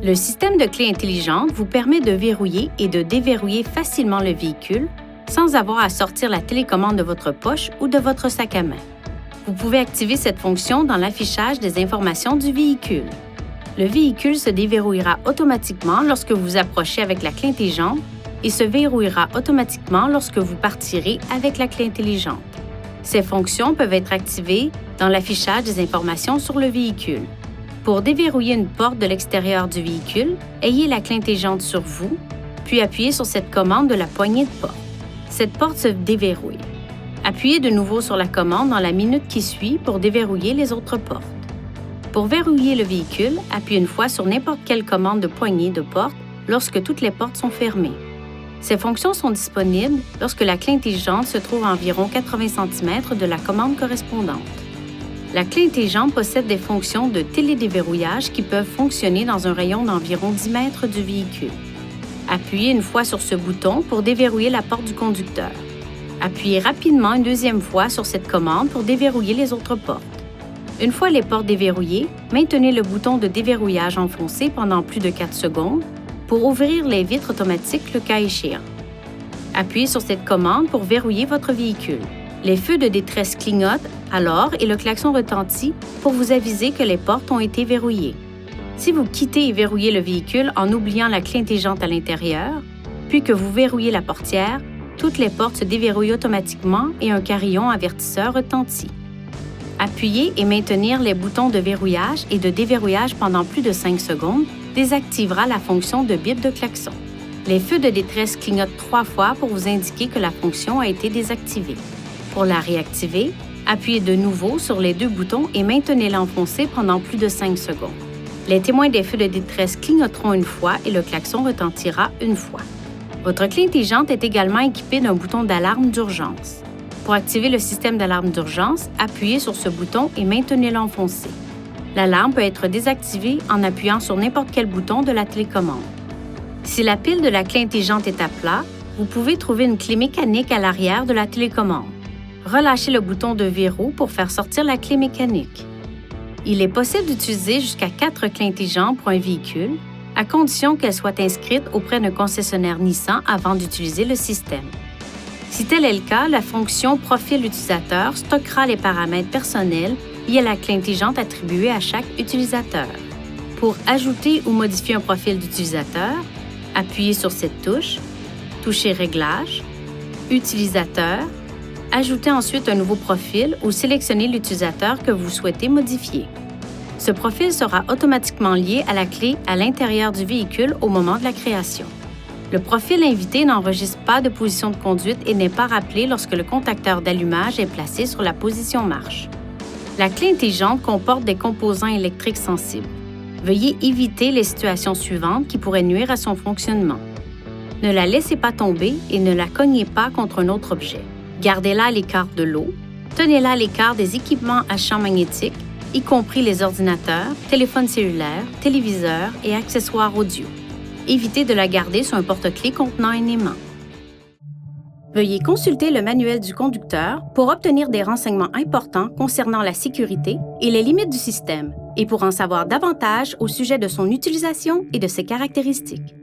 Le système de clés intelligente vous permet de verrouiller et de déverrouiller facilement le véhicule sans avoir à sortir la télécommande de votre poche ou de votre sac à main. Vous pouvez activer cette fonction dans l'affichage des informations du véhicule. Le véhicule se déverrouillera automatiquement lorsque vous approchez avec la clé intelligente et se verrouillera automatiquement lorsque vous partirez avec la clé intelligente. Ces fonctions peuvent être activées dans l'affichage des informations sur le véhicule. Pour déverrouiller une porte de l'extérieur du véhicule, ayez la clé intelligente sur vous, puis appuyez sur cette commande de la poignée de porte. Cette porte se déverrouille. Appuyez de nouveau sur la commande dans la minute qui suit pour déverrouiller les autres portes. Pour verrouiller le véhicule, appuyez une fois sur n'importe quelle commande de poignée de porte lorsque toutes les portes sont fermées. Ces fonctions sont disponibles lorsque la clé intelligente se trouve à environ 80 cm de la commande correspondante. La clé intelligente possède des fonctions de télédéverrouillage qui peuvent fonctionner dans un rayon d'environ 10 mètres du véhicule. Appuyez une fois sur ce bouton pour déverrouiller la porte du conducteur. Appuyez rapidement une deuxième fois sur cette commande pour déverrouiller les autres portes. Une fois les portes déverrouillées, maintenez le bouton de déverrouillage enfoncé pendant plus de 4 secondes pour ouvrir les vitres automatiques le cas échéant. Appuyez sur cette commande pour verrouiller votre véhicule. Les feux de détresse clignotent alors et le klaxon retentit pour vous aviser que les portes ont été verrouillées. Si vous quittez et verrouillez le véhicule en oubliant la clé intelligente à l'intérieur, puis que vous verrouillez la portière, toutes les portes se déverrouillent automatiquement et un carillon avertisseur retentit. Appuyez et maintenir les boutons de verrouillage et de déverrouillage pendant plus de 5 secondes désactivera la fonction de bip de klaxon. Les feux de détresse clignotent 3 fois pour vous indiquer que la fonction a été désactivée. Pour la réactiver, appuyez de nouveau sur les 2 boutons et maintenez-la enfoncée pendant plus de 5 secondes. Les témoins des feux de détresse clignoteront une fois et le klaxon retentira une fois. Votre clé intelligente est également équipée d'un bouton d'alarme d'urgence. Pour activer le système d'alarme d'urgence, appuyez sur ce bouton et maintenez-le enfoncé. L'alarme peut être désactivée en appuyant sur n'importe quel bouton de la télécommande. Si la pile de la clé intelligente est à plat, vous pouvez trouver une clé mécanique à l'arrière de la télécommande. Relâchez le bouton de verrou pour faire sortir la clé mécanique. Il est possible d'utiliser jusqu'à 4 clés intelligentes pour un véhicule, à condition qu'elles soient inscrites auprès d'un concessionnaire Nissan avant d'utiliser le système. Si tel est le cas, la fonction Profil utilisateur stockera les paramètres personnels liés à la clé intelligente attribuée à chaque utilisateur. Pour ajouter ou modifier un profil d'utilisateur, appuyez sur cette touche, touchez Réglages, Utilisateur, ajoutez ensuite un nouveau profil ou sélectionnez l'utilisateur que vous souhaitez modifier. Ce profil sera automatiquement lié à la clé à l'intérieur du véhicule au moment de la création. Le profil invité n'enregistre pas de position de conduite et n'est pas rappelé lorsque le contacteur d'allumage est placé sur la position marche. La clé intelligente comporte des composants électriques sensibles. Veuillez éviter les situations suivantes qui pourraient nuire à son fonctionnement. Ne la laissez pas tomber et ne la cognez pas contre un autre objet. Gardez-la à l'écart de l'eau. Tenez-la à l'écart des équipements à champ magnétique, y compris les ordinateurs, téléphones cellulaires, téléviseurs et accessoires audio. Évitez de la garder sur un porte-clés contenant un aimant. Veuillez consulter le manuel du conducteur pour obtenir des renseignements importants concernant la sécurité et les limites du système et pour en savoir davantage au sujet de son utilisation et de ses caractéristiques.